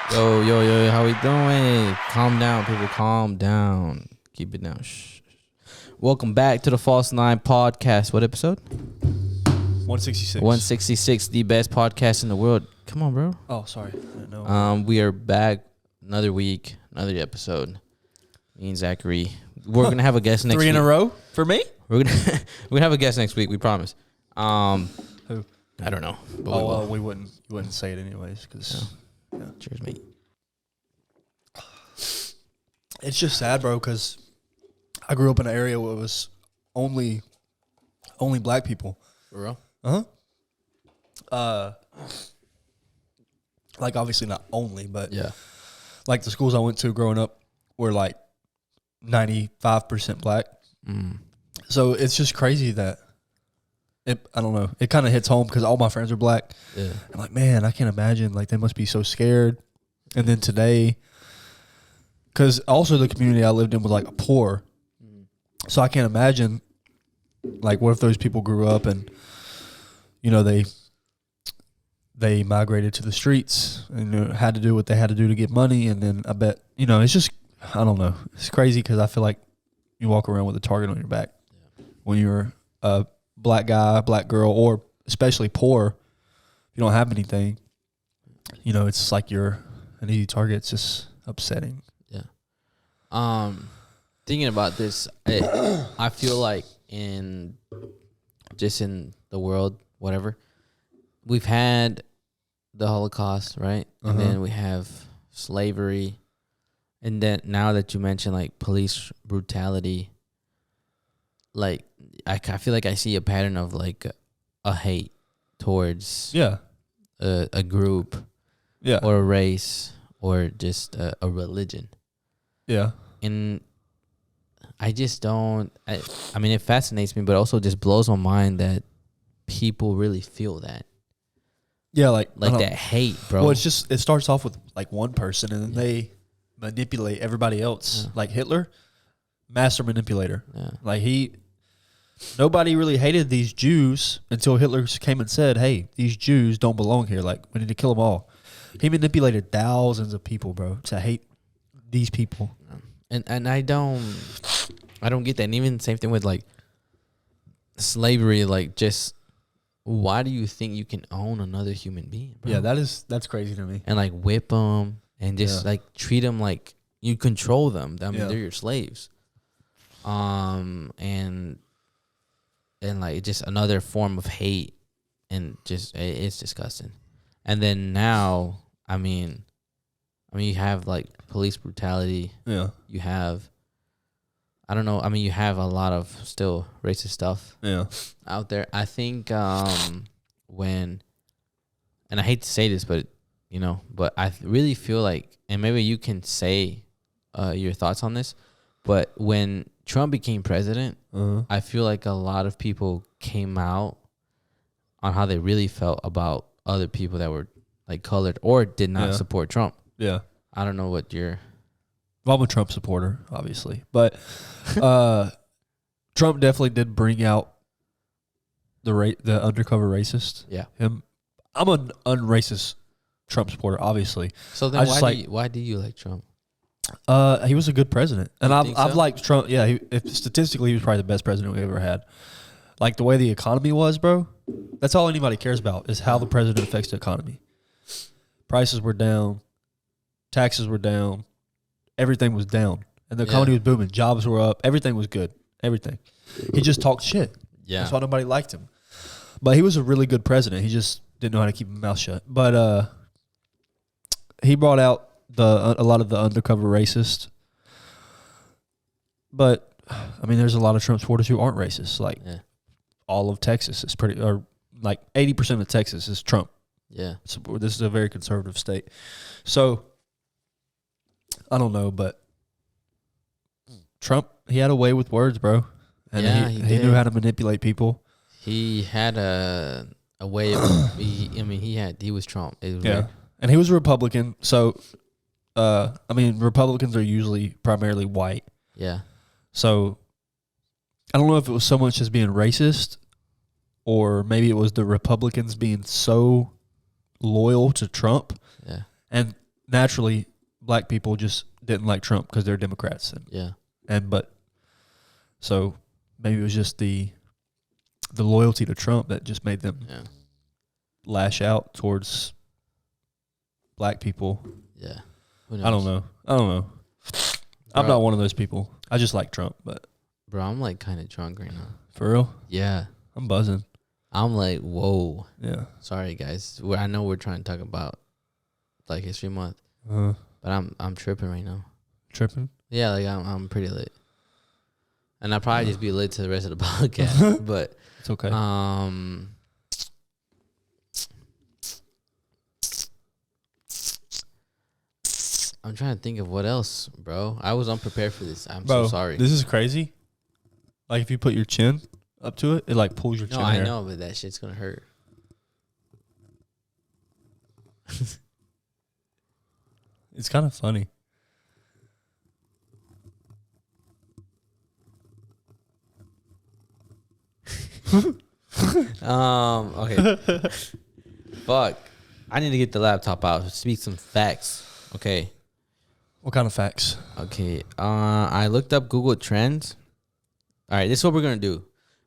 Yo, how we doing? Calm down, people. Calm down. Keep it down. Shh. Welcome back to the False Nine podcast. What episode? 166. 166, the best podcast in the world. Come on, bro. Oh, sorry. I didn't know. We are back another week, another episode. Me and Zachary. We're gonna have a guest next week. 3 in a row for me? We're gonna have a guest next week. We promise. Who? I don't know. But we wouldn't. You wouldn't say it anyways, because. Yeah. Cheers, mate. It's just sad, bro, because I grew up in an area where it was only black people. For real? Like, obviously not only, but yeah, like the schools I went to growing up were like 95% black. So it's just crazy that I don't know. It kind of hits home because all my friends are black. Yeah. I'm like, man, I can't imagine. Like, they must be so scared. And then today, because also the community I lived in was like poor. So I can't imagine, like, what if those people grew up and, you know, they migrated to the streets and had to do what they had to do to get money. And then I bet, you know, it's just, I don't know. It's crazy because I feel like you walk around with a target on your back when you're a black guy, black girl, or especially poor. If you don't have anything, you know, it's like you're an easy target. It's just upsetting. Yeah. Thinking about this, I feel like in the world, whatever, we've had the Holocaust, right? And then we have slavery. And then now that you mention like police brutality, like I feel like I see a pattern of like a hate towards a group or a race or just a religion. Yeah. And I just don't, I mean, it fascinates me, but also just blows my mind that people really feel that. Yeah, like that hate, bro. Well, it starts off with like one person and then they manipulate everybody else. Yeah. Like Hitler, master manipulator. Yeah. Like nobody really hated these Jews until Hitler came and said, hey, these Jews don't belong here. Like, we need to kill them all. He manipulated thousands of people, bro, to hate these people. And I don't get that. And even the same thing with like slavery, like just why do you think you can own another human being, bro? Yeah, that's crazy to me. And like whip them and just like treat them like you control them. I mean, they're your slaves. And like just another form of hate, and just it's disgusting. And then now, I mean you have like police brutality. Yeah. You have, I don't know. I mean, you have a lot of still racist stuff. Yeah. Out there. I think when, and I hate to say this, but you know, but I really feel like, and maybe you can say your thoughts on this, but when Trump became president, I feel like a lot of people came out on how they really felt about other people that were like colored or did not support Trump. Yeah. I don't know what you're... Well, I'm a Trump supporter, obviously. But Trump definitely did bring out the undercover racist. Yeah. I'm an unracist Trump supporter, obviously. So then why do you like Trump? He was a good president. And I've so? liked Trump. Yeah, statistically, he was probably the best president we ever had. Like, the way the economy was, bro, that's all anybody cares about is how the president affects the economy. Prices were down. Taxes were down. Everything was down. And the economy was booming. Jobs were up. Everything was good. Everything. He just talked shit. Yeah. That's why nobody liked him. But he was a really good president. He just didn't know how to keep his mouth shut. But he brought out a lot of the undercover racist. But, I mean, there's a lot of Trump supporters who aren't racist. Like, all of Texas is or like 80% of Texas is Trump. Yeah. So this is a very conservative state. So, I don't know, but Trump, he had a way with words, bro. And he knew how to manipulate people. He had a way of, he was Trump. It was weird. And he was a Republican. So, I mean, Republicans are usually primarily white. Yeah. So, I don't know if it was so much as being racist or maybe it was the Republicans being so loyal to Trump. Yeah. And naturally black people just didn't like Trump because they're Democrats. But so maybe it was just the loyalty to Trump that just made them lash out towards black people. Yeah. I don't know. I'm not one of those people. I just like Trump, but bro, I'm like kind of drunk right now. For real? Yeah. I'm buzzing. I'm like, whoa. Yeah. Sorry, guys. I know we're trying to talk about Black History Month, but I'm tripping right now. Tripping? Yeah, like I'm pretty lit, and I'll probably just be lit to the rest of the podcast. But it's okay. I'm trying to think of what else, bro. I was unprepared for this. I'm Bro, so sorry. This is crazy. Like if you put your chin up to it, it like pulls your chin hair. I know, but that shit's gonna hurt. It's kind of funny. Okay. Fuck. I need to get the laptop out. Speak some facts. Okay. What kind of facts? Okay. I looked up Google Trends. All right. This is what we're gonna do.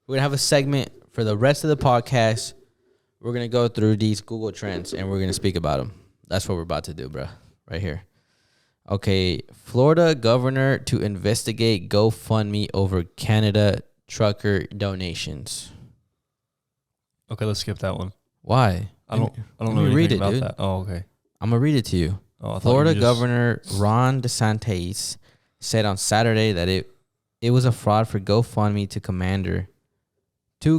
We're gonna have a segment for the rest of the podcast. We're gonna go through these Google Trends and we're gonna speak about them. That's what we're about to do, bro. Right here. Okay. Florida governor to investigate GoFundMe over Canada trucker donations. Okay, let's skip that one. Why? I don't know anything about that. Oh, okay. I'm gonna read it to you. Florida Governor Ron DeSantis said on Saturday that it was a fraud for GoFundMe to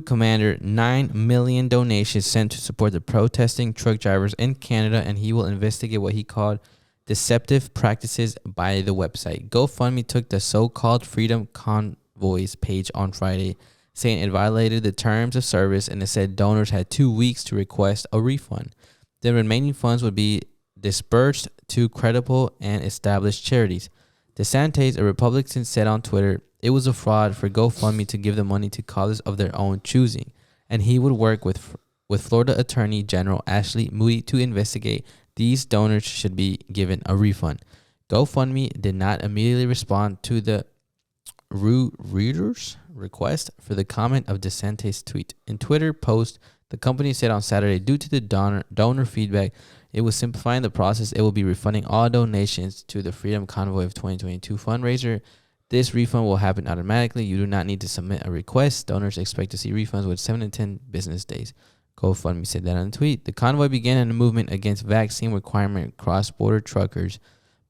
Commander 9 million donations sent to support the protesting truck drivers in Canada, and he will investigate what he called deceptive practices by the website. GoFundMe took the so-called Freedom Convoys page on Friday, saying it violated the terms of service, and it said donors had 2 weeks to request a refund. The remaining funds would be dispersed to credible and established charities. DeSantis, a Republican, said on Twitter it was a fraud for GoFundMe to give the money to causes of their own choosing, and he would work with Florida Attorney General Ashley Moody to investigate. These donors should be given a refund. GoFundMe did not immediately respond to the reader's request for the comment of DeSantis' tweet. In Twitter post, the company said on Saturday, due to the donor feedback, it was simplifying the process. It will be refunding all donations to the Freedom Convoy of 2022 fundraiser. This refund will happen automatically. You do not need to submit a request. Donors expect to see refunds within 7 to 10 business days. GoFundMe said that on a tweet. The convoy began in a movement against vaccine requirement cross-border truckers,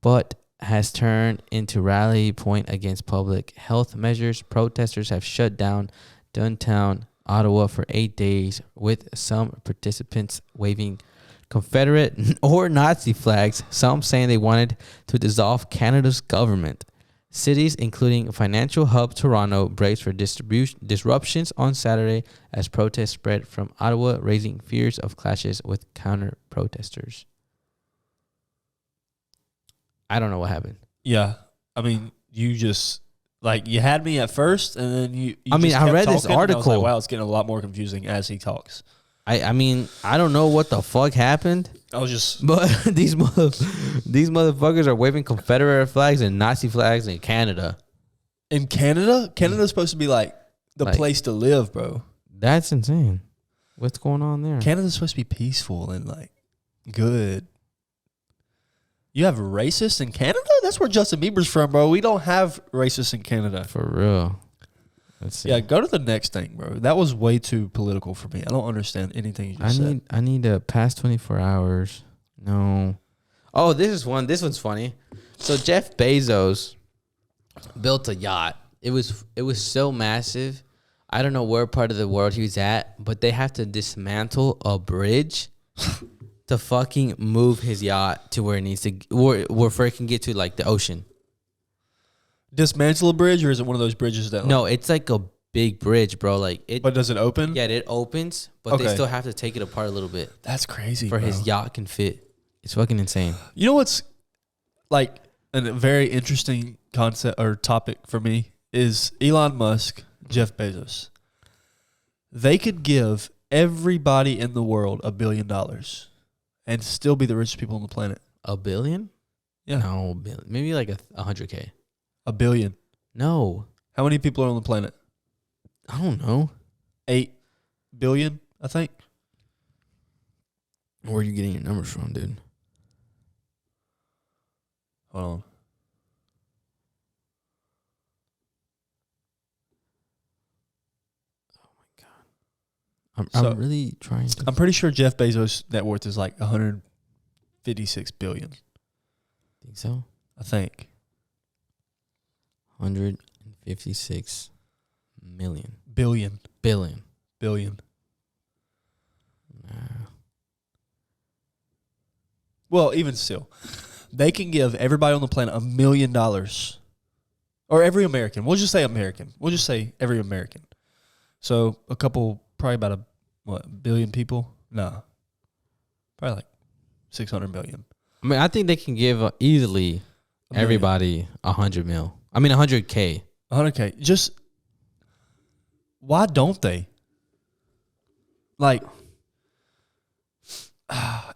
but has turned into rally point against public health measures. Protesters have shut down downtown Ottawa for 8 days, with some participants waving Confederate or Nazi flags, some saying they wanted to dissolve Canada's government. Cities, including financial hub Toronto, braced for disruptions on Saturday as protests spread from Ottawa, raising fears of clashes with counter-protesters. I don't know what happened. Yeah. I mean, you just, like, you had me at first, and then you I mean, I read this article. I was like, wow, it's getting a lot more confusing as he talks. I mean, I don't know what the fuck happened. I was just... But these motherfuckers are waving Confederate flags and Nazi flags in Canada. In Canada? Canada's supposed to be, like, the place to live, bro. That's insane. What's going on there? Canada's supposed to be peaceful and, like, good. You have racists in Canada? That's where Justin Bieber's from, bro. We don't have racists in Canada. For real. Let's see. Yeah, go to the next thing, bro. That was way too political for me. I don't understand anything you just said. I need a past 24 hours. No. Oh, this one's funny. So Jeff Bezos built a yacht. It was so massive. I don't know where part of the world he was at, but they have to dismantle a bridge to fucking move his yacht to where it needs to, where it can get to, like, the ocean. Dismantle a bridge, or is it one of those bridges that... No, it's like a big bridge, bro. Like it. But does it open? Yeah, it opens, but they still have to take it apart a little bit. That's crazy, for bro. His yacht can fit. It's fucking insane. You know what's, like, a very interesting concept or topic for me is Elon Musk, Jeff Bezos. They could give everybody in the world $1 billion and still be the richest people on the planet. A billion? Yeah. No, maybe like 100K. $1 billion. No. How many people are on the planet? I don't know. 8 billion, I think. Where are you getting your numbers from, dude? Hold on. I'm really trying to. I'm pretty sure Jeff Bezos' net worth is like 156 billion. Think so? I think. 156 million. Billion. Billion. Billion. Nah. Well, even still, they can give everybody on the planet $1 million. Or every American. We'll just say American. We'll just say every American. So a couple, probably about billion people? No. Probably like 600 million. I mean, I think they can give easily everybody 100 mil. I mean, 100K. 100K. Just, why don't they? Like,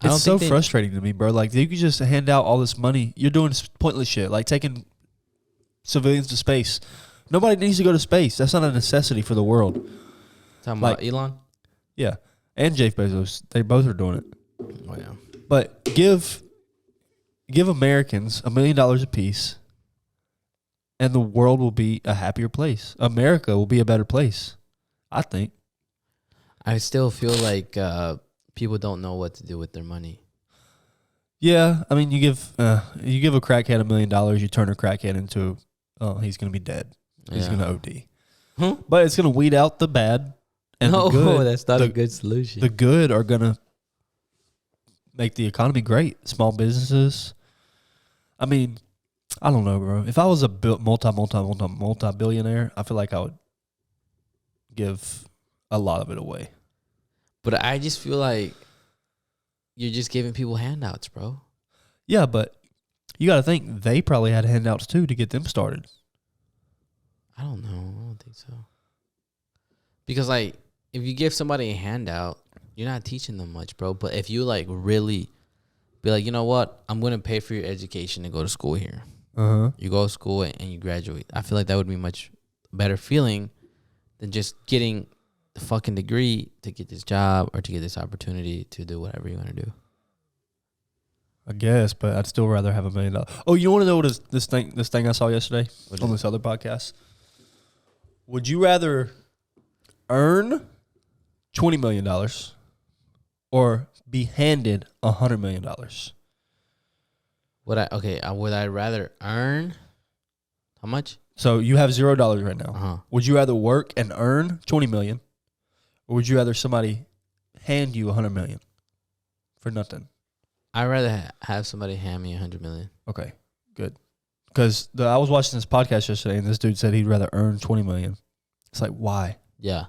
it's so frustrating to me, bro. Like, you could just hand out all this money. You're doing pointless shit, like taking civilians to space. Nobody needs to go to space. That's not a necessity for the world. Talking about Elon? Yeah. And Jeff Bezos. They both are doing it. Oh, yeah. But give Americans $1 million apiece, and the world will be a happier place. America will be a better place, I think. I still feel like people don't know what to do with their money. Yeah, I mean, you give a crackhead $1 million, you turn a crackhead into, he's going to be dead. He's going to OD. Huh? But it's going to weed out the bad and the good. That's not a good solution. The good are going to make the economy great. Small businesses. I mean, I don't know, bro. If I was a multi-billionaire, I feel like I would give a lot of it away. But I just feel like you're just giving people handouts, bro. Yeah, but you got to think they probably had handouts too to get them started. I don't know. I don't think so. Because, like, if you give somebody a handout, you're not teaching them much, bro. But if you, like, really be like, you know what? I'm going to pay for your education to go to school here. Uh-huh. You go to school and you graduate. I feel like that would be much better feeling than just getting the fucking degree to get this job or to get this opportunity to do whatever you want to do. I guess, but I'd still rather have $1 million. Oh, you want to know what this thing I saw yesterday on this other podcast? Would you rather earn $20 million or be handed $100 million? Would I rather earn how much? So you have $0 right now. Uh-huh. Would you rather work and earn $20 million, or would you rather somebody hand you $100 million for nothing? I'd rather have somebody hand me $100 million. Okay, good. Because I was watching this podcast yesterday, and this dude said he'd rather earn $20 million. It's like, why? Yeah.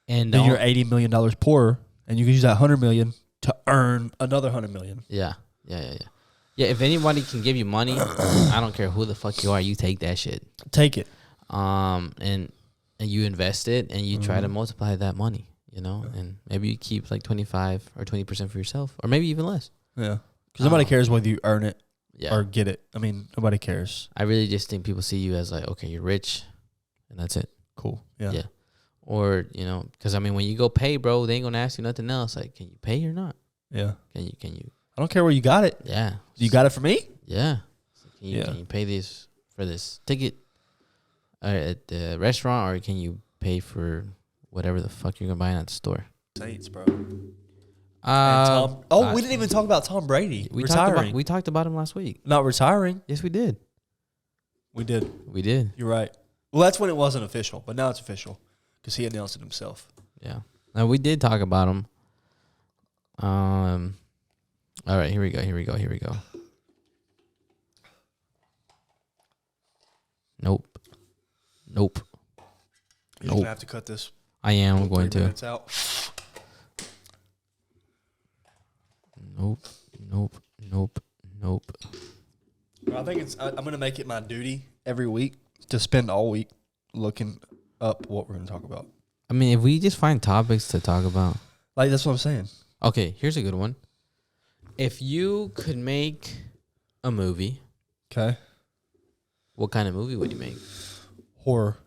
And then you're $80 million poorer, and you can use that $100 million to earn another $100 million. Yeah. Yeah, if anybody can give you money, I don't care who the fuck you are, you take that shit. Take it. And you invest it, and you try to multiply that money, you know? Yeah. And maybe you keep like 25 or 20% for yourself, or maybe even less. Yeah. Because nobody cares whether you earn it or get it. I mean, nobody cares. I really just think people see you as like, okay, you're rich, and that's it. Cool. Yeah. Or, you know, because I mean, when you go pay, bro, they ain't gonna ask you nothing else. Like, can you pay or not? Yeah. Can you? I don't care where you got it. Yeah. You got it for me? Yeah. So can you pay this for this ticket at the restaurant, or can you pay for whatever the fuck you're gonna buy at the store? Saints, bro. We didn't even talk about Tom Brady retiring. We talked about him last week. Not retiring. Yes, we did. We did. You're right. Well, that's when it wasn't official, but now it's official because he announced it himself. Yeah. Now we did talk about him. All right, here we go. Nope. You're gonna have to cut this. I am. I'm going to. Out. Nope. I think I'm gonna make it my duty every week to spend all week looking up what we're gonna talk about. I mean, if we just find topics to talk about, like that's what I'm saying. Okay, here's a good one. If you could make a movie, Okay. what kind of movie would you make? Horror.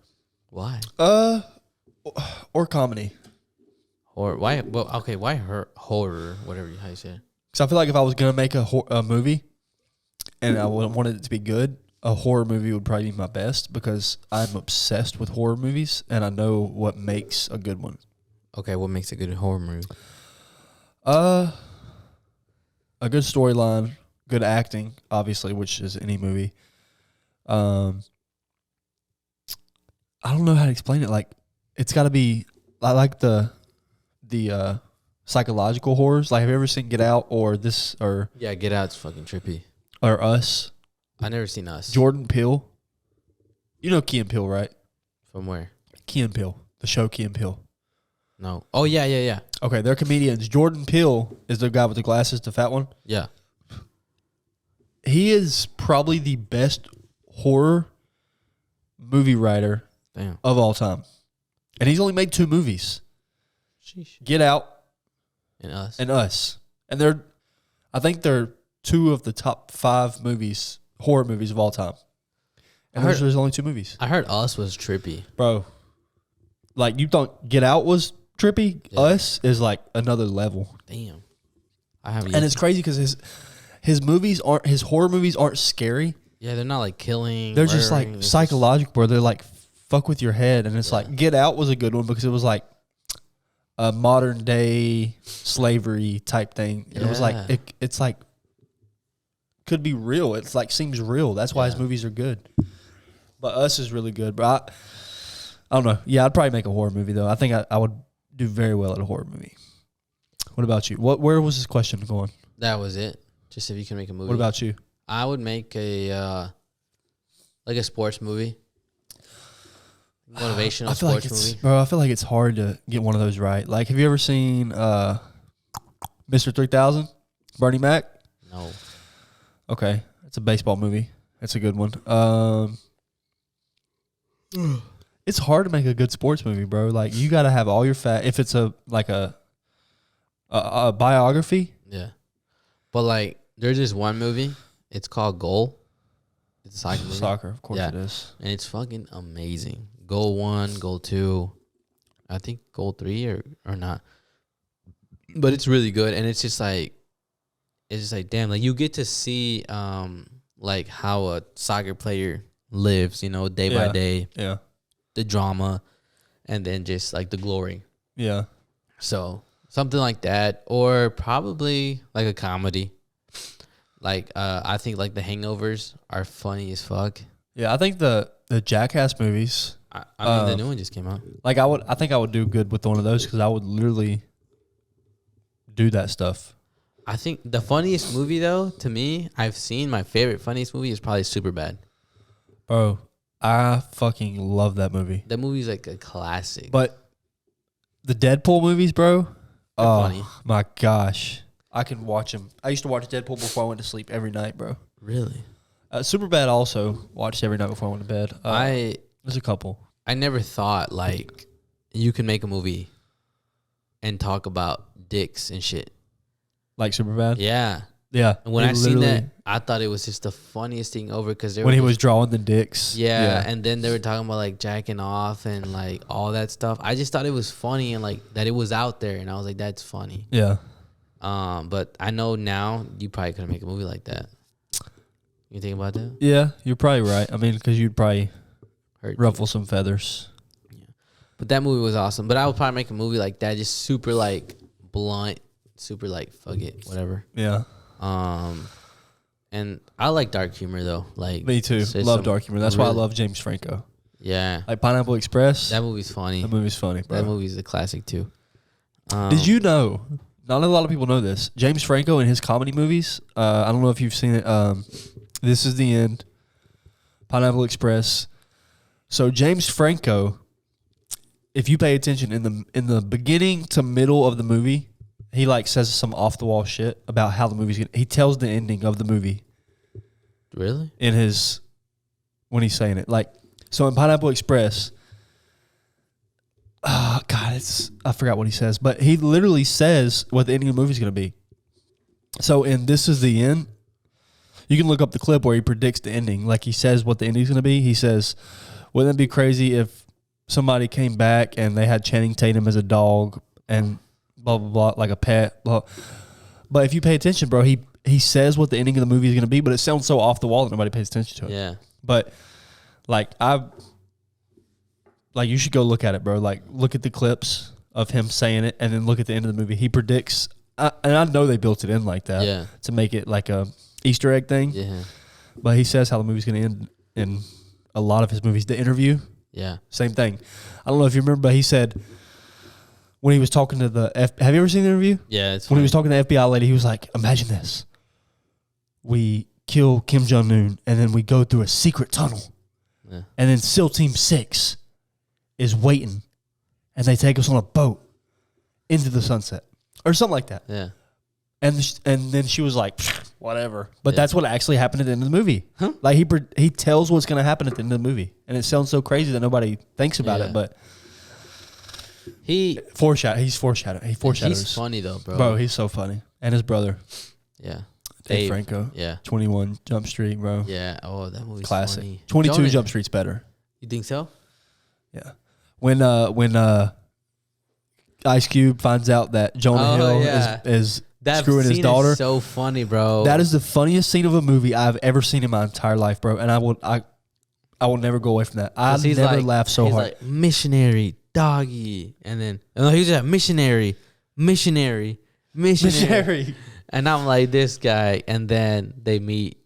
Why? Or comedy. Or why? Well, okay. Why horror? Whatever how you say it. Because I feel like if I was gonna make a movie, and I wanted it to be good, a horror movie would probably be my best because I'm obsessed with horror movies and I know what makes a good one. Okay, what makes a good horror movie? A good storyline, good acting, obviously, which is any movie. I don't know how to explain it. Like, it's got to be. I like the psychological horrors. Like, have you ever seen Get Out or this or Yeah, Get Out's fucking trippy. or Us? I never seen Us. Jordan Peele. You know Key and Peele, right? From where? Key and Peele, the show Key and Peele. No. Oh yeah. Okay, they're comedians. Jordan Peele is the guy with the glasses, the fat one. Yeah. He is probably the best horror movie writer Damn. of all time. And he's only made 2 movies. Sheesh. Get Out And Us. and Us. And I think they're 2 of the top 5 movies, horror movies of all time. And there's only 2 movies. I heard Us was trippy. Bro, like you thought Get Out was trippy? Yeah. Us is like another level. Damn. I haven't. And it's crazy because his horror movies aren't scary. Yeah, they're not like killing. They're just like murdering, psychological, where they're like fuck with your head. And it's Yeah. like Get Out was a good one because it was like a modern day slavery type thing. And it was like Yeah. it's like could be real. It's like seems real. That's why his Yeah. movies are good. But Us is really good. But I don't know. Yeah, I'd probably make a horror movie though. I think I would do very well at a horror movie. What about you? Where was this question going? That was it. Just if you can make a movie. What about you? I would make a like a sports movie. Motivational I feel like sports movie. bro. I feel like it's hard to get one of those right. Like, have you ever seen Mr. 3000? Bernie Mac? No. Okay, it's a baseball movie. It's a good one. It's hard to make a good sports movie, bro. Like, you got to have all your if it's a biography. Yeah. But like there's this one movie. It's called Goal. It's a soccer movie. Soccer, of course Yeah. it is. And it's fucking amazing. Goal 1, Goal 2. I think Goal 3 or not. But it's really good. And it's just like damn, like you get to see like how a soccer player lives, you know, day by day. Yeah. The drama and then just like the glory. Yeah. So something like that, or probably like a comedy. Like I think like The Hangovers are funny as fuck. Yeah, I think the Jackass movies. I mean the new one just came out. Like I think I would do good with one of those because I would literally do that stuff. I think the funniest movie though, to me, I've seen my favorite funniest movie is probably Superbad. Bro, I fucking love that movie. That movie's like a classic. But the Deadpool movies, bro. Oh funny. my gosh, I can watch them. I used to watch Deadpool before I went to sleep every night, bro. Really? Superbad also watched every night before I went to bed. There's a couple. I never thought like you can make a movie and talk about dicks and shit. Like Superbad. Yeah. Yeah. And when I seen that, I thought it was just the funniest thing over because when he was drawing the dicks. Yeah, and then they were talking about like jacking off and like all that stuff. I just thought it was funny and like that it was out there, and I was like, that's funny. Yeah. But I know now you probably couldn't make a movie like that. You think about that? Yeah, you're probably right. I mean, because you'd probably Hurt ruffle some feathers. Yeah. But that movie was awesome. But I would probably make a movie like that, just super like blunt, super like fuck it, whatever. Yeah. And I like dark humor though. Like Me too. Love dark humor. That's why I love James Franco. Yeah. Like Pineapple Express. That movie's funny. That movie's funny, bro. That movie's a classic too. Did you know? Not a lot of people know this. James Franco in his comedy movies. I don't know if you've seen it. This Is the End. Pineapple Express. So James Franco, if you pay attention in the beginning to middle of the movie, he like says some off the wall shit about how the movie's gonna. He tells the ending of the movie. Really? When he's saying it, like so in Pineapple Express. Oh, God, I forgot what he says, but he literally says what the ending of the movie is going to be. So in This Is the End, you can look up the clip where he predicts the ending. Like he says what the ending's going to be. He says, wouldn't it be crazy if somebody came back and they had Channing Tatum as a dog and blah, blah, blah, like a pet. Blah. But if you pay attention, bro, he says what the ending of the movie is going to be, but it sounds so off the wall that nobody pays attention to it. Yeah. But you should go look at it, bro. Like look at the clips of him saying it and then look at the end of the movie. He predicts, and I know they built it in like that to make it like a Easter egg thing. Yeah. But he says how the movie's going to end in a lot of his movies. The Interview. Yeah. Same thing. I don't know if you remember, but he said when he was talking to have you ever seen The Interview? Yeah, it's when funny. he was talking to the FBI lady, he was like, imagine this. We kill Kim Jong-un and then we go through a secret tunnel. Yeah. And then SEAL Team 6 is waiting and they take us on a boat into the sunset or something like that. Yeah. And then she was like, whatever. But that's what actually happened at the end of the movie. Huh? Like he tells what's going to happen at the end of the movie. And it sounds so crazy that nobody thinks about it, but he's foreshadowing. He foreshadows. He's funny though, bro. Bro, he's so funny. And his brother. Yeah. Dave Franco. Yeah. 21 Jump Street, bro. Yeah. Oh, that movie's classic. Funny. 22 Jump Street's better. You think so? Yeah. When Ice Cube finds out that Jonah Hill is screwing his daughter. Is so funny, bro. That is the funniest scene of a movie I've ever seen in my entire life, bro. And I will never go away from that. I never laugh so hard. Like, missionary, doggy, and then he's like missionary. And I'm like, this guy, and then they meet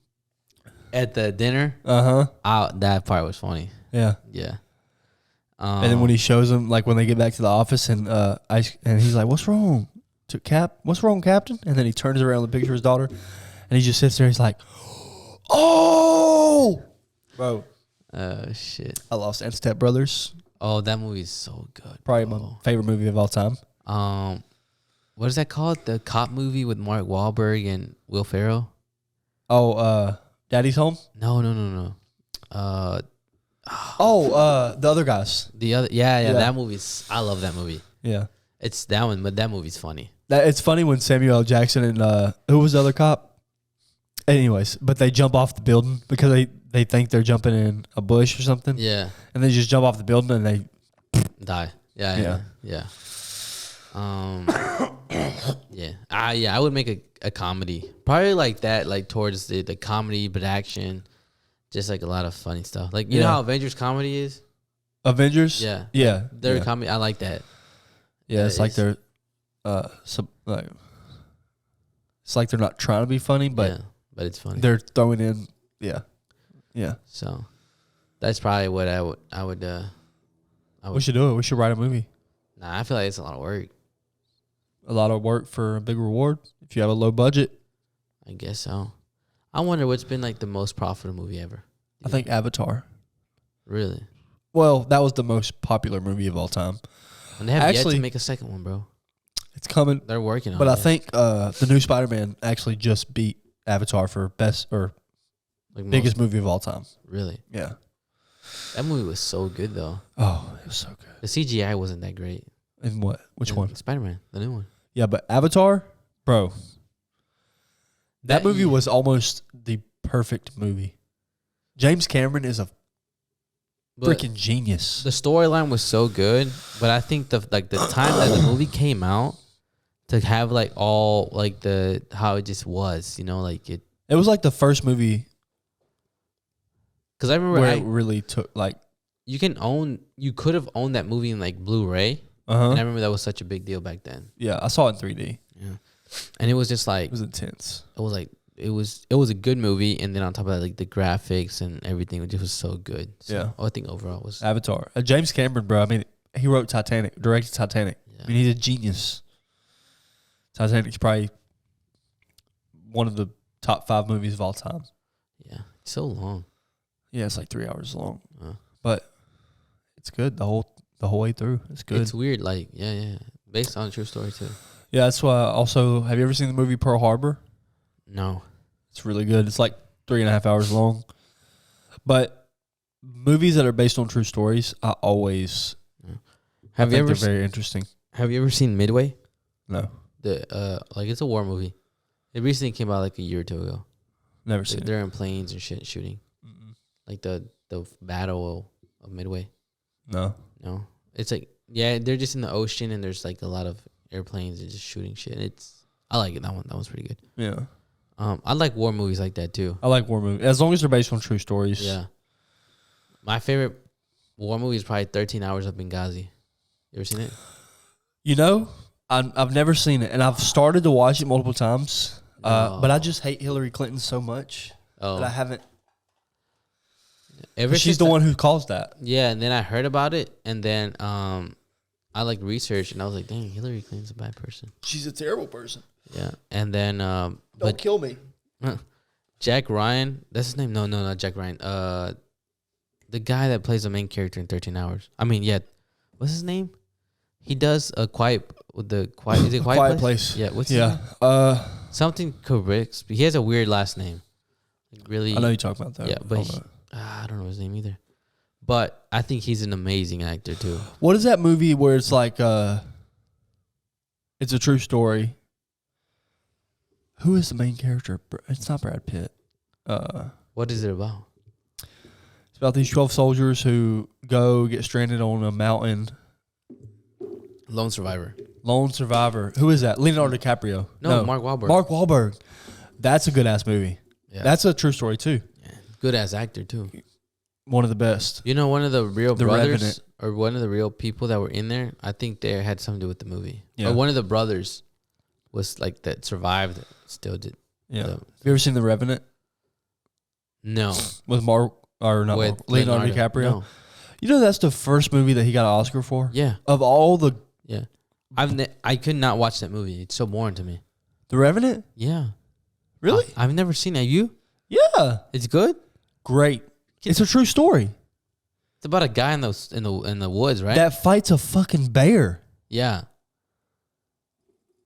at the dinner. That part was funny. Yeah. Yeah. And then when he shows him, like when they get back to the office, and he's like, "What's wrong, What's wrong, Captain?" And then he turns around the picture of his daughter, and he just sits there. He's like, "Oh, bro, shit." I lost and Step Brothers. Oh, that movie's so good. Probably my favorite movie of all time. What is that called? The cop movie with Mark Wahlberg and Will Ferrell. Oh, Daddy's Home. No. The other guys. Yeah. That movie's. I love that movie. Yeah, it's that one, but that movie's funny. It's funny when Samuel L. Jackson and who was the other cop? Anyways, but they jump off the building because they think they're jumping in a bush or something. Yeah, and they just jump off the building and they die. Yeah. I would make a comedy, probably like that, like towards the comedy but action. Just like a lot of funny stuff. Like, you know how Avengers comedy is? Avengers? Yeah. Their comedy, I like that. Yeah, it's like they're it's like they're not trying to be funny, but it's funny. They're throwing in Yeah. So that's probably what I would We should do it. We should write a movie. Nah, I feel like it's a lot of work. A lot of work for a big reward if you have a low budget. I guess so. I wonder what's been like the most profitable movie ever. I think Avatar. Really? Well, that was the most popular movie of all time. And they have yet to make a second one, bro. It's coming. They're working on it. But I think the new Spider-Man actually just beat Avatar for best or like biggest movie of all time. Really? Yeah. That movie was so good, though. Oh, it was so good. The CGI wasn't that great. In what? Which one? Spider-Man, the new one. Yeah, but Avatar, bro. That movie was almost the perfect movie. James Cameron is a freaking genius. The storyline was so good, but I think the time that the movie came out to have like all like the how it just was, like it. It was like the first movie. Because I remember where it really took like you could have owned that movie in like Blu-ray. And I remember that was such a big deal back then. Yeah, I saw it in 3D. Yeah. And it was just like it was intense. It was like it was a good movie, and then on top of that, like the graphics and everything, it just was so good. So I think overall was Avatar. James Cameron, bro. I mean, he wrote Titanic, directed Titanic. Yeah. I mean, he's a genius. Titanic's probably one of the top 5 movies of all time. Yeah, it's so long. Yeah, it's like 3 hours long, but it's good the whole way through. It's good. It's weird, like based on a true story too. Yeah, that's why. Also, have you ever seen the movie Pearl Harbor? No. It's really good. It's like 3.5 hours long. But movies that are based on true stories, I always have they're very interesting. Have you ever seen Midway? No. It's a war movie. It recently came out like a year or two ago. Never seen it. They're in planes and shit shooting. Like the battle of Midway. No. No, it's like they're just in the ocean and there's like a lot of airplanes and just shooting shit. I like it. That one's pretty good. Yeah. I like war movies like that too. I like war movies as long as they're based on true stories. Yeah. My favorite war movie is probably 13 Hours of Benghazi. You ever seen it? You know, I've never seen it, and I've started to watch it multiple times, but I just hate Hillary Clinton so much that I haven't. She's the one who caused that. Yeah, and then I heard about it, and then I like researched, and I was like, dang, Hillary Clinton's a bad person. She's a terrible person. Yeah, and then don't kill me. Jack Ryan, that's his name. No, not Jack Ryan. The guy that plays the main character in 13 Hours. I mean, yeah, what's his name? He does a quiet. Is it Quiet Place? Yeah. What's his name? Something correct. He has a weird last name. Like really. I know you talk about that. Yeah, but I don't know his name either. But I think he's an amazing actor too. What is that movie where it's like it's a true story? Who is the main character? It's not Brad Pitt. What is it about? It's about these 12 soldiers who get stranded on a mountain. Lone Survivor. Who is that? Leonardo DiCaprio. No, Mark Wahlberg. Mark Wahlberg. That's a good ass movie. Yeah. That's a true story too. Yeah. Good ass actor too. One of the best. You know, one of the real brothers Revenant. or one of the real people that were in there, I think they had something to do with the movie. Yeah. Or one of the brothers was like that survived, still did. Yeah. Have you ever seen The Revenant? No. With Leonardo DiCaprio? No. You know that's the first movie that he got an Oscar for? Yeah. Of all the... Yeah. I could not watch that movie. It's so boring to me. The Revenant? Yeah. Really? I've never seen it. You? Yeah. It's good? Great. It's a true story. It's about a guy in the woods, right? That fights a fucking bear. Yeah.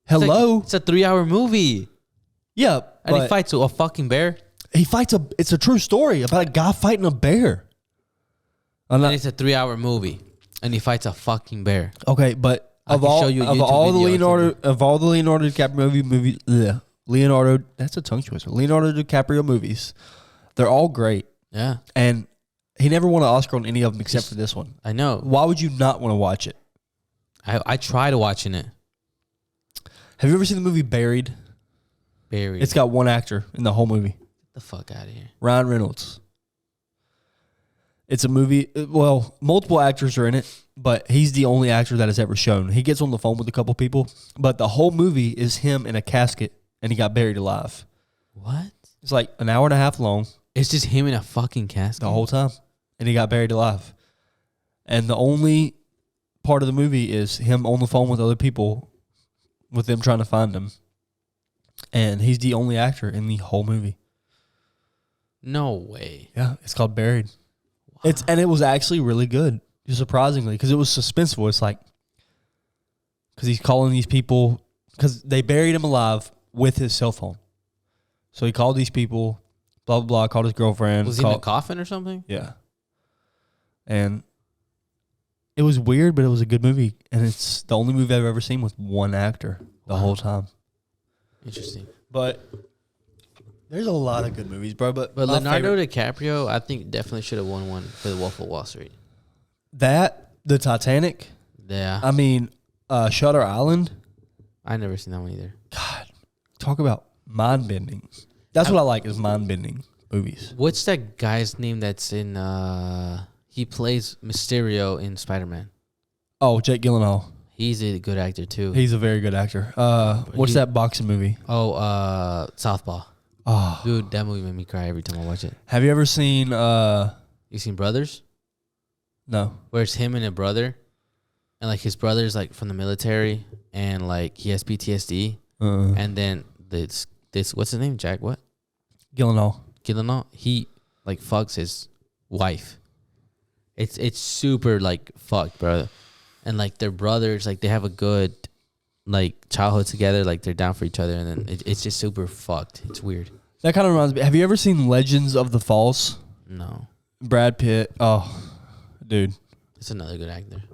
Hello? It's a 3-hour movie. Yeah. And he fights a fucking bear? It's a true story about a guy fighting a bear. And it's a 3-hour movie. And he fights a fucking bear. Okay, but of all the Leonardo DiCaprio movies, that's a tongue twister. Leonardo DiCaprio movies, they're all great. Yeah. And he never won an Oscar on any of them except for this one. I know. Why would you not want to watch it? I tried watching it. Have you ever seen the movie Buried? Buried. It's got one actor in the whole movie. Get the fuck out of here. Ryan Reynolds. It's a movie. Well, multiple actors are in it, but he's the only actor that has ever shown. He gets on the phone with a couple people, but the whole movie is him in a casket, and he got buried alive. What? It's like an hour and a half long. It's just him in a fucking casket? The whole time. And he got buried alive. And the only part of the movie is him on the phone with other people, with them trying to find him. And he's the only actor in the whole movie. No way. Yeah, it's called Buried. Wow. It was actually really good, surprisingly, because it was suspenseful. It's like, because he's calling these people, because they buried him alive with his cell phone. So he called these people, blah, blah, blah, called his girlfriend. Was he in a coffin or something? Yeah. And it was weird, but it was a good movie. And it's the only movie I've ever seen with one actor the whole time. Interesting. But there's a lot of good movies, bro. But Leonardo DiCaprio, I think, definitely should have won one for The Wolf of Wall Street. The Titanic. Yeah. I mean, Shutter Island. I never seen that one either. God, talk about mind-bending. That's what I like is mind-bending movies. What's that guy's name that's in, he plays Mysterio in Spider-Man? Oh, Jake Gyllenhaal. He's a good actor, too. He's a very good actor. What's that boxing movie? Oh, Southpaw. Oh. Dude, that movie made me cry every time I watch it. Have you ever seen... You seen Brothers? No. Where it's him and a brother. And, like, his brother's, like, from the military. And, like, he has PTSD. And then this what's his name? Jack what? Gyllenhaal. He, like, fucks his wife. It's super, like, fucked, bro. And, like, their brothers, like, they have a good, like, childhood together. Like, they're down for each other. And then it's just super fucked. It's weird. That kind of reminds me. Have you ever seen Legends of the Falls? No. Brad Pitt. Oh, dude. It's another good actor.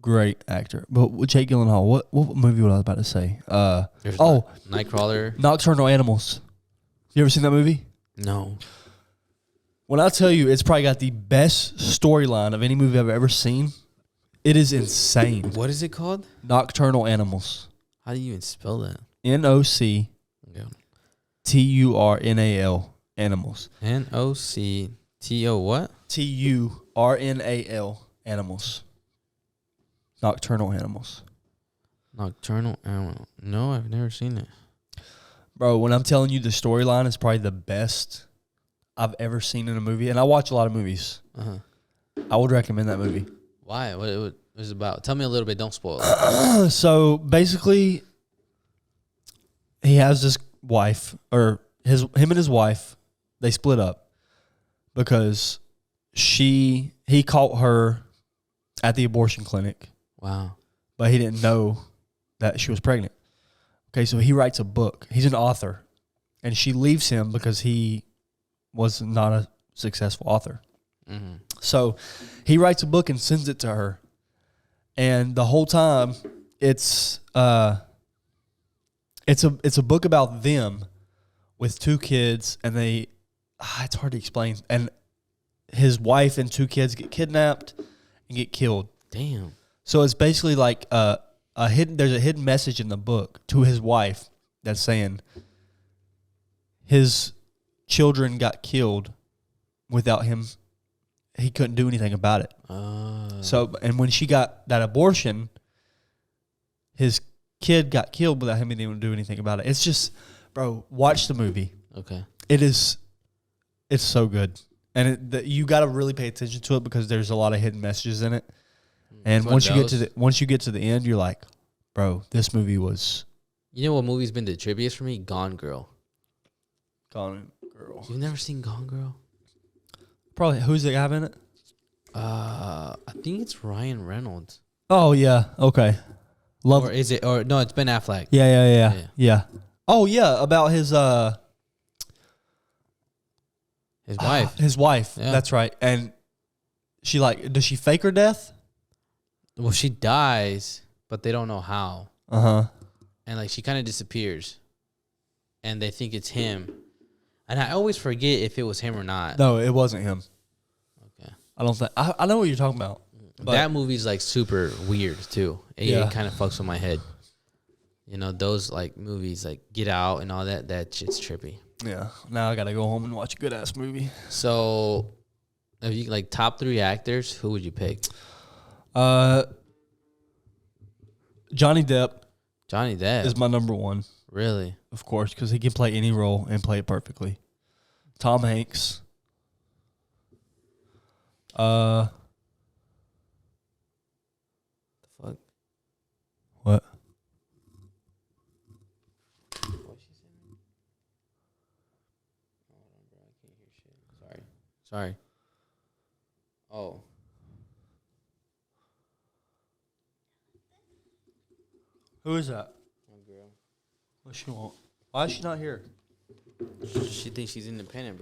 great actor. But with Jake Gyllenhaal, what movie was I about to say? Nightcrawler. Nocturnal Animals. You ever seen that movie? No. When I tell you, it's probably got the best storyline of any movie I've ever seen. It is insane. What is it called? Nocturnal Animals. How do you even spell that? Nocturnal Animals. Nocto what? Turnal Animals. Nocturnal Animals. Nocturnal Animal. No, I've never seen it. Bro, when I'm telling you the storyline is probably the best I've ever seen in a movie, and I watch a lot of movies. I would recommend that movie. Why? What it was about? Tell me a little bit. Don't spoil it. So basically, he has this wife, or him and his wife, they split up because he caught her at the abortion clinic. Wow. But he didn't know that she was pregnant. Okay, so he writes a book. He's an author, and she leaves him because he was not a successful author. Mm-hmm. So he writes a book and sends it to her, and the whole time it's a book about them with two kids, and it's hard to explain. And his wife and two kids get kidnapped and get killed. Damn. So it's basically like there's a hidden message in the book to his wife that's saying his children got killed without him. He couldn't do anything about it. So, and when she got that abortion, his kid got killed without him being able to do anything about it. It's just, bro, watch the movie. Okay. It's so good. And you got to really pay attention to it because there's a lot of hidden messages in it. And once you get to the end, you're like, bro, this movie was. You know what movie's been the trippiest for me? Gone Girl. Gone Girl. You've never seen Gone Girl? Probably. Who's the guy in it? I think it's Ryan Reynolds. Oh yeah. Okay. Love. Or is it? Or no, it's Ben Affleck. Yeah. Oh yeah, about his wife. His wife. Yeah. That's right. And she does she fake her death? Well, she dies, but they don't know how. And she kind of disappears, and they think it's him. And I always forget if it was him or not. No, it wasn't him. Okay. I don't think I know what you're talking about. But that movie's super weird too. It kind of fucks with my head. You know, those movies Get Out and all that shit's trippy. Yeah. Now I gotta go home and watch a good ass movie. So, if you top 3 actors, who would you pick? Johnny Depp. Johnny Depp is my number one. Really? Of course, because he can play any role and play it perfectly. Tom Hanks. The fuck? What? What's she saying? Hold on, bro. I can't hear shit. Sorry. Oh. Who is that? My girl. What she want? Why is she not here? She thinks she's independent,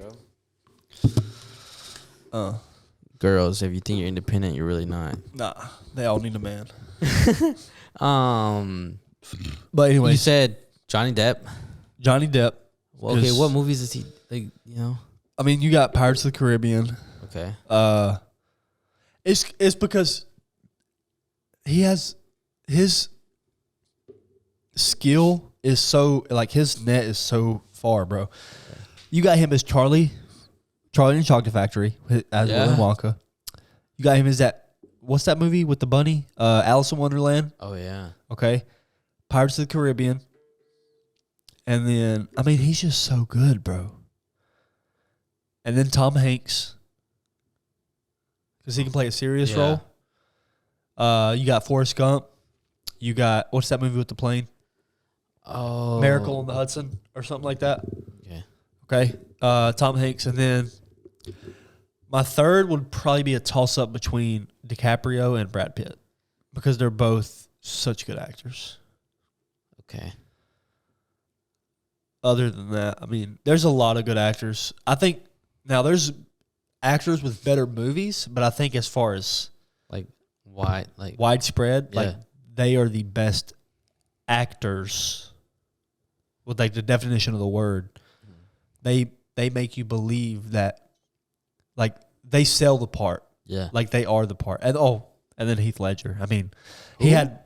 bro. Girls, if you think you're independent, you're really not. Nah, they all need a man. But anyway, you said Johnny Depp. Johnny Depp. Well, okay, what movies is he? I mean, you got Pirates of the Caribbean. Okay. It's because he has his skill is so his net is so far, bro. Okay. You got him as Charlie in the Chocolate Factory as Willy Wonka. You got him as what's that movie with the bunny? Alice in Wonderland. Oh yeah. Okay. Pirates of the Caribbean. And then he's just so good, bro. And then Tom Hanks, because he can play a serious role. You got Forrest Gump. You got what's that movie with the plane? Oh, Miracle on the Hudson or something like that. Yeah. Okay. Tom Hanks, and then my third would probably be a toss-up between DiCaprio and Brad Pitt because they're both such good actors. Okay. Other than that, there's a lot of good actors. I think now there's actors with better movies, but I think as far as widespread. Yeah. Like they are the best actors. With like the definition of the word, they make you believe that, like they sell the part. Yeah. Like they are the part. And then Heath Ledger. I mean, he Who? had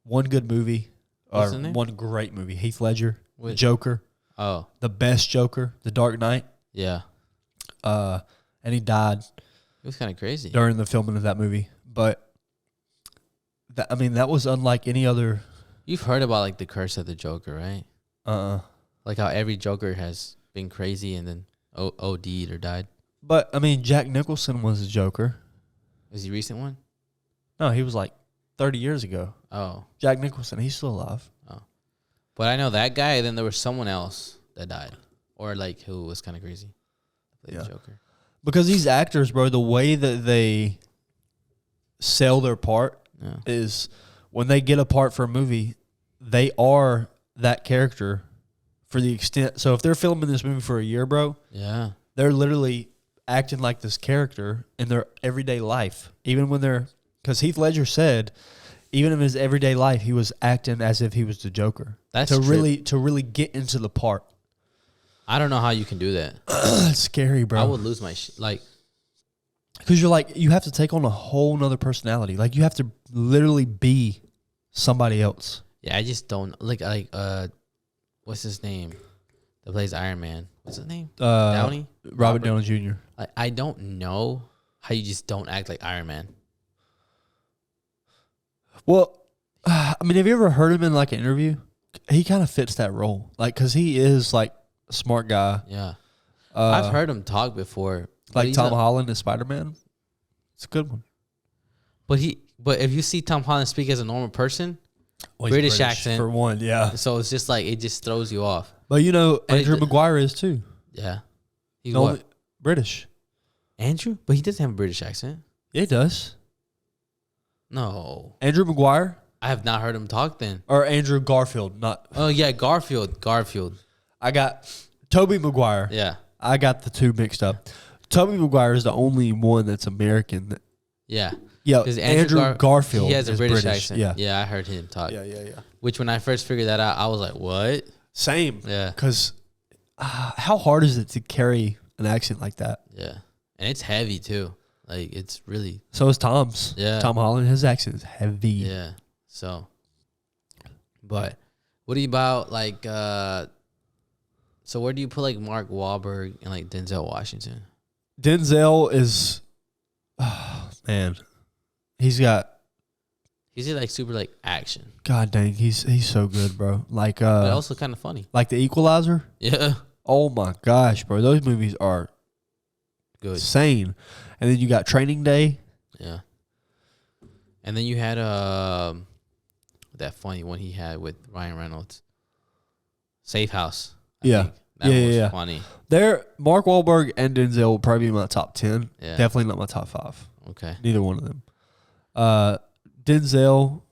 one good movie or What's his name? one great movie. Heath Ledger, the Which? Joker, Oh. the best Joker, The Dark Knight. Yeah. And he died It was kind of crazy. during the filming of that movie. But that was unlike any other. You've heard about like the curse of the Joker, right? Like how every Joker has been crazy and then OD'd or died. But I mean, Jack Nicholson was a Joker. Is he a recent one? No, he was like 30 years ago. Oh. Jack Nicholson, he's still alive. Oh. But I know that guy, and then there was someone else that died. Or like who was kind of crazy. Played the Joker. Because these actors, bro, the way that they sell their part is when they get a part for a movie, they are that character for the extent. So if they're filming this movie for a year, bro, they're literally acting like this character in their everyday life. Even when because Heath Ledger said, even in his everyday life, he was acting as if he was the Joker. That's to true. really get into the part. I don't know how you can do that. It's scary, bro. I would lose my because you have to take on a whole nother personality. Like you have to literally be somebody else. Yeah, I just don't what's his name? That plays Iron Man. What's his name? Downey? Robert Downey Jr. I don't know how you just don't act like Iron Man. Well, I mean, have you ever heard him in like an interview? He kind of fits that role, like because he is like a smart guy. Yeah, I've heard him talk before. Like Tom Holland as Spider-Man. It's a good one. But if you see Tom Holland speak as a normal person, British accent for one, yeah. So it's just like it just throws you off. But Andrew Maguire is too. Yeah, he's what? British. Andrew, but he doesn't have a British accent. Yeah, he does. No, Andrew Maguire. I have not heard him talk then. Or Andrew Garfield, not. Oh yeah, Garfield. I got Tobey Maguire. Yeah, I got the two mixed up. Tobey Maguire is the only one that's American. Yeah. Yeah, Andrew Garfield. He has a British accent. Yeah, I heard him talk. Yeah. Which when I first figured that out, I was like, what? Same. Yeah. Because how hard is it to carry an accent like that? Yeah. And it's heavy too. Like it's really. So is Tom's. Yeah. Tom Holland, his accent is heavy. Yeah. So. But what about like, so where do you put like Mark Wahlberg and like Denzel Washington? Denzel is, man, he's got. He's like super like action. God dang, he's so good, bro. Like, but also kind of funny. Like The Equalizer. Yeah. Oh my gosh, bro, those movies are good, insane. And then you got Training Day. Yeah. And then you had that funny one he had with Ryan Reynolds. Safe House. I think. That was funny. Mark Wahlberg and Denzel will probably be in my top 10. Yeah. Definitely not my top 5. Okay. Neither one of them. Denzel,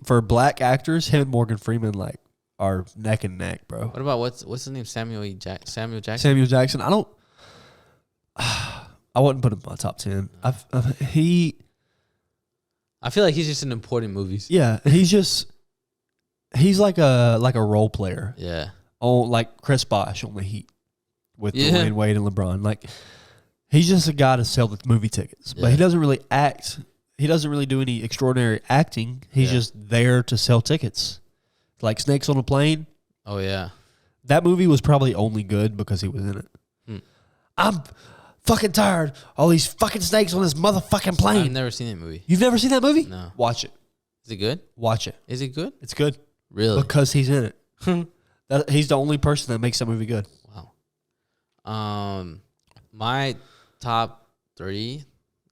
for black actors, him and Morgan Freeman like are neck and neck, bro. What about what's his name? Samuel Jackson. Samuel Jackson. I wouldn't put him in my top 10. I feel like he's just in important movies. Yeah, he's like a role player. Yeah. Oh, like Chris Bosh on the Heat with Dwayne Wade and LeBron. Like he's just a guy to sell the movie tickets, but he doesn't really act. He doesn't really do any extraordinary acting. He's just there to sell tickets. Like Snakes on a Plane. Oh yeah. That movie was probably only good because he was in it. I'm fucking tired. All these fucking snakes on this motherfucking plane. I've never seen that movie. You've never seen that movie? No. Watch it. Is it good? Watch it. Is it good? It's good. Really? Because he's in it. He's the only person that makes that movie good. Wow. My top 3,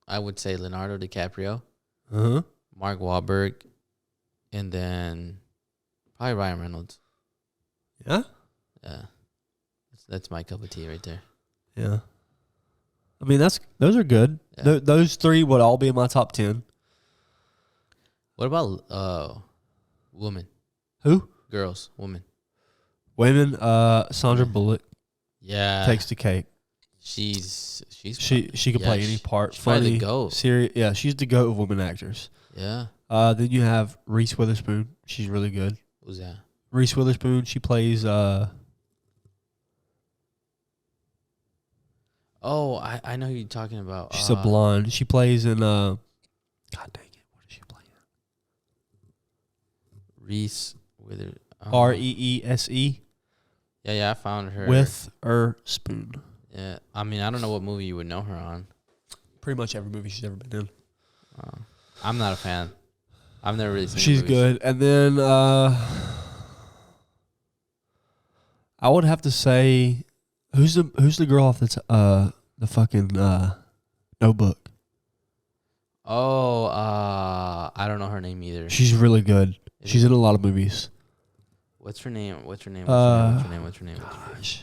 I would say Leonardo DiCaprio, Mark Wahlberg, and then probably Ryan Reynolds. Yeah? Yeah. That's my cup of tea right there. Yeah. I mean, those are good. Yeah. Those 3 would all be in my top 10. What about women? Who? Girls, women. Women, Sandra Bullock. Yeah. Takes the cake. She could play any part. She's Funny, probably the GOAT. serious. Yeah, she's the GOAT of women actors. Yeah. Then you have Reese Witherspoon. She's really good. Who's that? Reese Witherspoon. She plays. Oh, I know who you're talking about. She's a blonde. She plays in. God dang it! What does she play in? Reese Wither. Reese. Yeah, I found her. With her spoon. Yeah, I mean, I don't know what movie you would know her on. Pretty much every movie she's ever been in. I'm not a fan. I've never really seen. She's good, and then I would have to say, who's the girl off the fucking Notebook? Oh, I don't know her name either. She's really good. She's in a lot of movies. What's her name? What's her name? Gosh.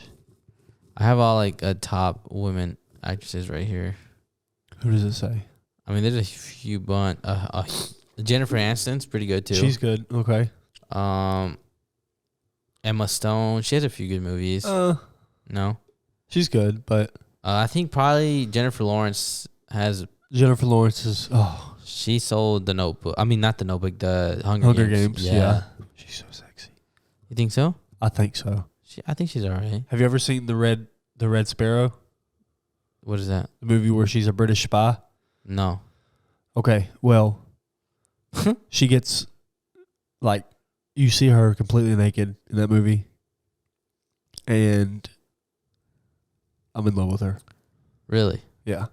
I have all like top women actresses right here. Who does it say? I mean, there's a few Jennifer Aniston's pretty good too. She's good. Okay. Emma Stone. She has a few good movies. No. She's good, but I think probably Jennifer Lawrence has. Jennifer Lawrence is. Oh, she sold the Notebook. I mean, not the Notebook. The Hunger Games. Yeah. She's so sexy. You think so? I think so. I think she's alright. Have you ever seen the Red Sparrow? What is that? The movie where she's a British spy. No. Okay, well, she gets, like, you see her completely naked in that movie, and I'm in love with her. Really? Yeah.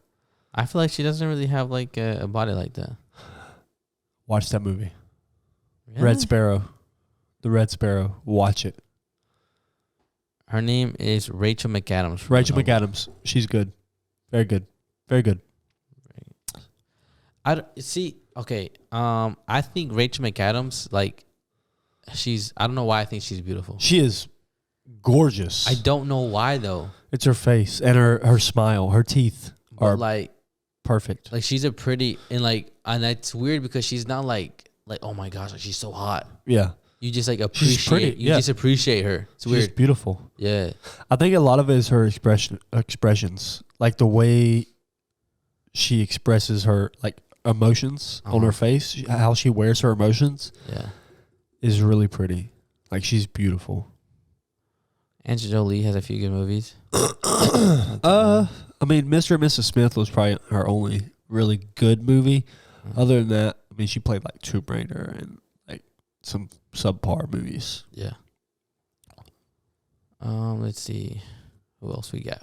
I feel like she doesn't really have, like, a body like that. Watch that movie. Really? Red Sparrow. The Red Sparrow. Watch it. Her name is Rachel McAdams. Rachel McAdams. She's good. Very good. Very good. Okay. I think Rachel McAdams, like, I don't know why I think she's beautiful. She is gorgeous. I don't know why though. It's her face and her smile. Her teeth are like perfect. Like she's a pretty and that's weird because she's not like oh my gosh, like she's so hot. Yeah. You just like appreciate. You just appreciate her. It's weird. She's beautiful. Yeah. I think a lot of it is her expressions, like the way she expresses her emotions on her face, how she wears her emotions. Yeah. Is really pretty. Like she's beautiful. Angelina Jolie has a few good movies. I mean, Mr. and Mrs. Smith was probably her only really good movie. Other than that, I mean, she played like Tomb Raider and like some subpar movies. Yeah. Let's see. Who else we got?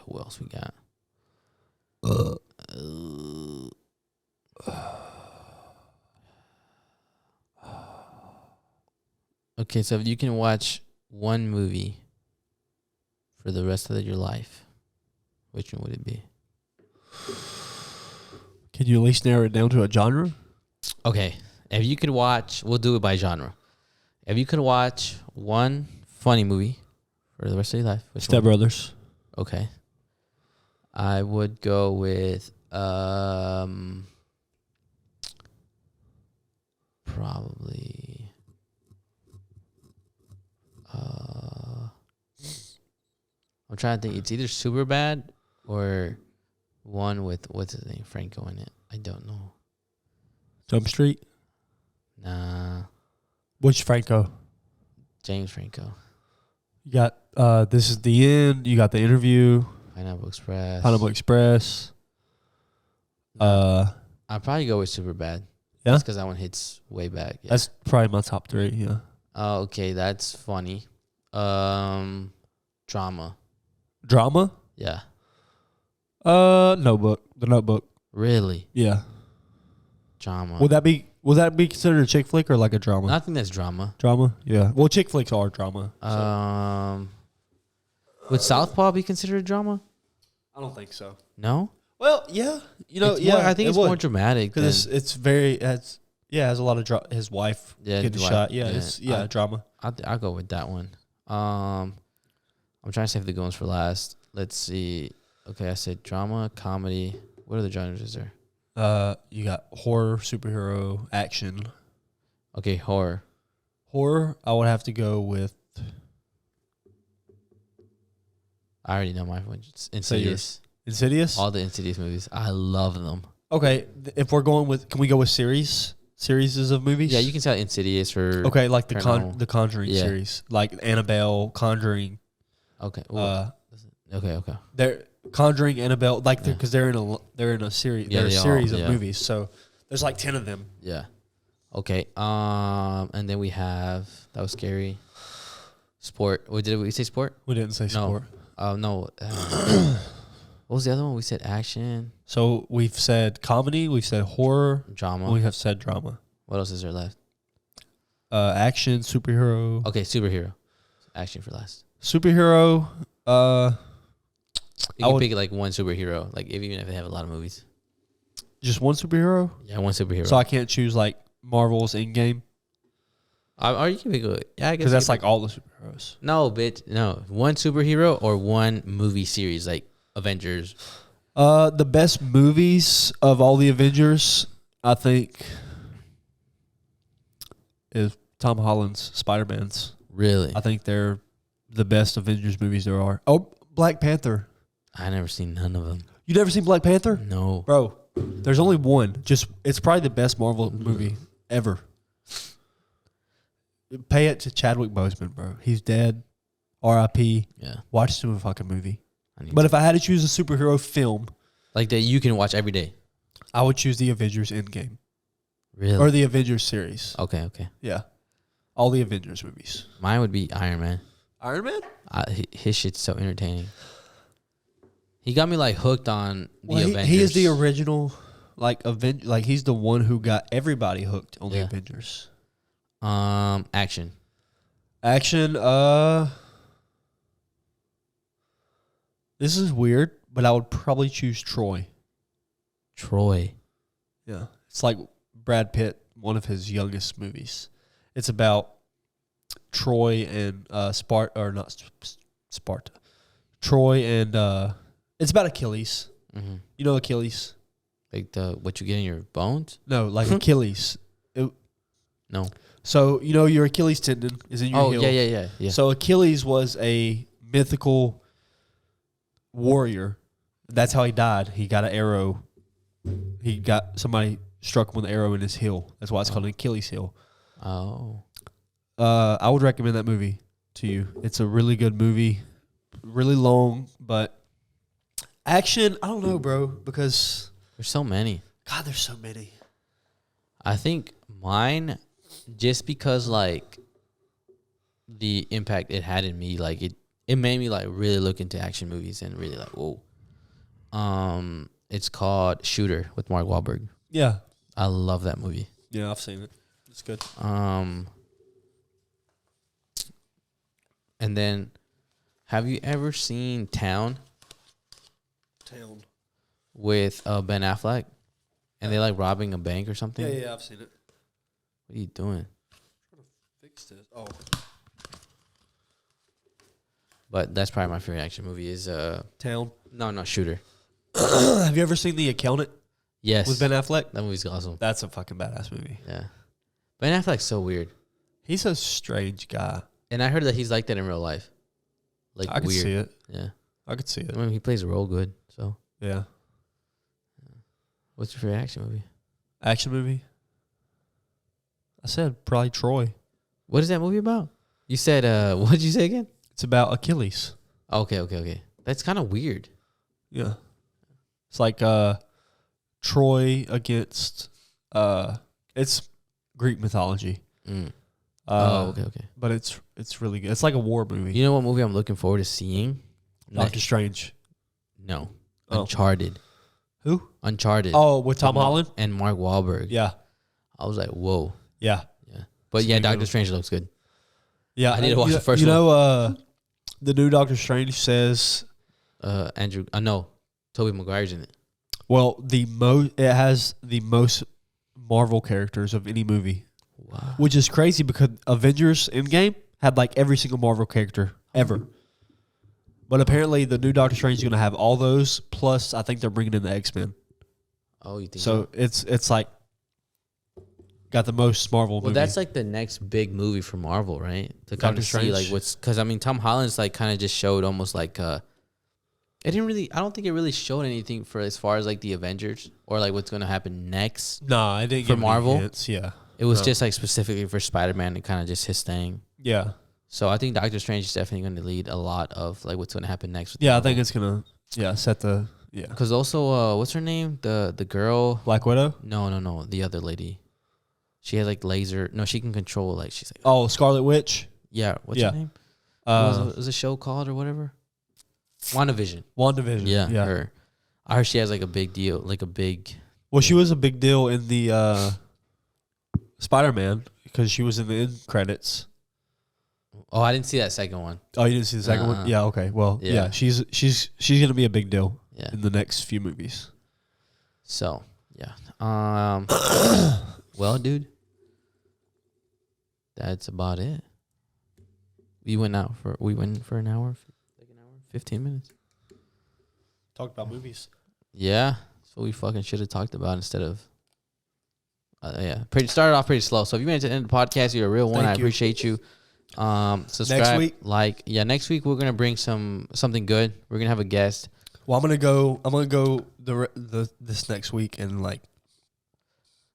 Okay, so if you can watch one movie for the rest of your life, which one would it be? Can you at least narrow it down to a genre? Okay. If you could watch, we'll do it by genre. If you could watch one funny movie for the rest of your life, Step Brothers. Okay. I would go with probably I'm trying to think. It's either Superbad or one with what's his name, Franco in it. I don't know. Jump Street? Nah. Which Franco? James Franco. You got This Is the End. You got The Interview. Pineapple Express. I'd probably go with Superbad. Yeah? That's because that one hits way back. Yeah. That's probably my top 3, yeah. Oh, okay. That's funny. Drama. Drama? Yeah. Notebook. The Notebook. Really? Yeah. Drama. Would that be considered a chick flick or like a drama? I think that's drama. Drama? Yeah. Well, chick flicks are drama. Would Southpaw be considered drama? I don't think so. No? Well, yeah. I think it's more dramatic because it's has a lot of his wife getting shot. Yeah, drama. I'll go with that one. I'm trying to save the good ones for last. Let's see. Okay, I said drama, comedy. What other genres is there? You got horror, superhero, action. Okay, horror. Horror, I would have to go with. I already know my one. Insidious. Insidious? All the Insidious movies. I love them. Okay, if we're going with, can we go with series of movies? Yeah, you can say Insidious or okay, like the Paranormal. the Conjuring series, like Annabelle, Conjuring. Okay. Okay. They're Conjuring, Annabelle, like because they're in a series. Yeah, they're a series of yeah. movies. So there's like 10 of them. Yeah. Okay. And then we have that was scary. Sport. Did we say sport? We didn't say sport. No. What was the other one? We said action, So we've said comedy, we've said horror, drama. we have said drama. What else is there left? Action, superhero. Okay, superhero. Action for last. Superhero. You can pick like one superhero, like even if they have a lot of movies. Just one superhero. Yeah, one superhero. So I can't choose like Marvel's Endgame. Or you can pick a, yeah, I guess Because that's like all the superheroes. no, bitch, no. One superhero or one movie series like Avengers. The best movies of all the Avengers, I think, is Tom Holland's Spider-Man's. Really? I think they're the best Avengers movies there are. Oh, Black Panther. I never seen none of them. You never seen Black Panther? No. Bro, there's only one. It's probably the best Marvel movie ever. Pay it to Chadwick Boseman, bro. He's dead. R.I.P. Yeah. Watch the fucking movie. But If I had to choose a superhero film, like that you can watch every day. I would choose the Avengers Endgame. Really? Or the Avengers series. Okay. Yeah. All the Avengers movies. Mine would be Iron Man. Iron Man? His shit's so entertaining. He got me like hooked on the Avengers. He is the original, like he's the one who got everybody hooked on the Avengers. Action. This is weird, but I would probably choose Troy. Troy. Yeah. It's like Brad Pitt, one of his youngest movies. It's about Troy and Sparta. Troy and it's about Achilles. Mm-hmm. You know Achilles? Like what you get in your bones? No, like Achilles. No. So, you know your Achilles tendon is in your heel. Yeah. So Achilles was a mythical warrior. That's how he died. He got an arrow. Somebody struck him with an arrow in his heel. That's why it's called an Achilles heel. Oh. I would recommend that movie to you. It's a really good movie. Really long, but action, I don't know, bro, because There's so many. God, there's so many. I think mine, just because like the impact it had in me, like it made me like really look into action movies and really like, whoa. It's called Shooter with Mark Wahlberg. Yeah. I love that movie. Yeah, I've seen it. It's good. And then have you ever seen Town with Ben Affleck? And they like robbing a bank or something? Yeah, I've seen it. What are you doing? I'm trying to fix this. Oh. But that's probably my favorite action movie is Town. No, Shooter. Have you ever seen The Accountant? Yes. With Ben Affleck? That movie's awesome. That's a fucking badass movie. Yeah. Ben Affleck's so weird. He's a strange guy. And I heard that he's like that in real life. Like I could weird. see it. Yeah. I could see it. I mean, he plays a role good, so. Yeah. What's your favorite action movie? Action movie? I said probably Troy. What is that movie about? You said, what did you say again? It's about Achilles. Okay. That's kind of weird. Yeah. It's like Troy against it's Greek mythology. Mm. Okay. But it's really good. It's like a war movie. You know what movie I'm looking forward to seeing? Doctor Strange. No. Oh. Uncharted. Who? Uncharted. Oh, with Tom Holland? And Mark Wahlberg. Yeah. I was like, whoa. Yeah. But yeah, Doctor Strange looks good. Yeah. I need to watch the first one. You know, the new Doctor Strange says no. Tobey Maguire's in it. Well, it has the most Marvel characters of any movie. Wow. Which is crazy because Avengers Endgame had like every single Marvel character ever. But apparently the new Doctor Strange is going to have all those, plus I think they're bringing in the X-Men. Oh, you think so? It's like got the most Marvel movie. Well, that's like the next big movie for Marvel, right? To kind Doctor of see Strange? like what's, because I mean Tom Holland's like kind of just showed almost like It didn't really. I don't think it really showed anything for as far as like the Avengers or like what's gonna happen next. No, I didn't for give Marvel. Any hints. Yeah, It was just like specifically for Spider-Man and kind of just his thing. yeah, So I think Doctor Strange is definitely going to lead a lot of like what's going to happen next. With yeah. I think it's gonna set the because also what's her name, the girl Black Widow. No, the other lady. She has like laser. No, she can control like she's like Scarlet Witch. yeah. What's her name? What was the show called or whatever? WandaVision. Yeah, her. I heard she has like a big deal, like a big. Well, she was a big deal in the Spider-Man because she was in the end credits. Oh, I didn't see that second one. Oh, you didn't see the second one? Yeah. Okay. Well, yeah. She's gonna be a big deal. Yeah. In the next few movies. So yeah. Well, dude, that's about it. We went for an hour, like an hour, 15 minutes. Talked about movies. Yeah, so we fucking should have talked about instead of. Started off pretty slow. So if you made it to the end of the podcast, you're a real one. Thank you. Appreciate you. Subscribe. Next week, next week we're gonna bring something good. We're gonna have a guest. Well, I'm gonna go this next week and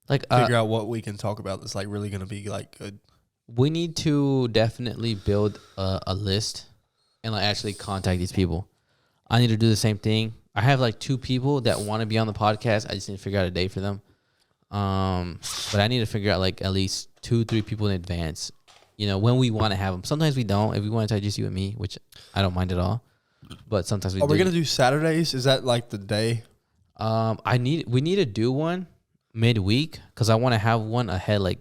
figure out what we can talk about that's like really gonna be like good. We need to definitely build a list and like actually contact these people. I need to do the same thing. I have like 2 people that want to be on the podcast. I just need to figure out a date for them. But I need to figure out like at least 2-3 people in advance. You know, when we want to have them. Sometimes we don't. If we want to just you and me, which I don't mind at all. But sometimes we do. Are we gonna do Saturdays? Is that like the day? We need to do one midweek because I want to have one ahead. Like,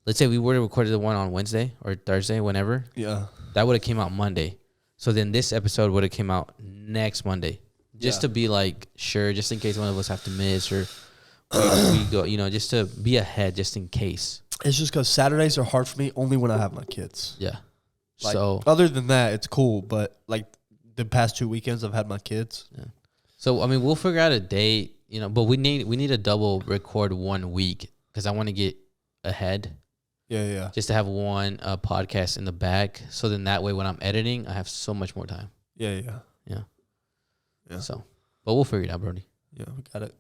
let's say we were to record the one on Wednesday or Thursday, whenever. Yeah. That would have came out Monday. So then this episode would have came out next Monday. Just to be like sure, just in case one of us have to miss or we go, just to be ahead just in case. It's just because Saturdays are hard for me only when I have my kids. Yeah. Like, so other than that, it's cool. But like the past 2 weekends, I've had my kids. Yeah. So I mean, we'll figure out a date, but we need a double record 1 week because I want to get ahead. Yeah. Just to have one podcast in the back, so then that way when I'm editing, I have so much more time. Yeah. So, but we'll figure it out, Brody. Yeah, we got it.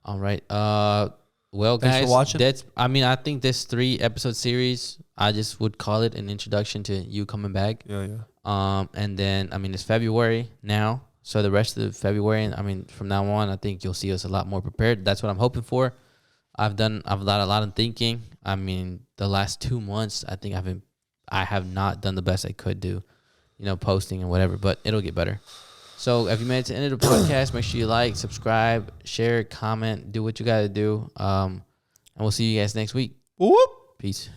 All right. Well, guys, thanks for watching. I think this 3-episode series, I just would call it an introduction to you coming back. Yeah. And then it's February now, so the rest of February, from now on, I think you'll see us a lot more prepared. That's what I'm hoping for. I've done a lot of thinking. The last 2 months, I think I have not done the best I could do, posting and whatever, but it'll get better. So if you made it to the end of the podcast, make sure you like, subscribe, share, comment, do what you got to do. And we'll see you guys next week. Whoop. Peace.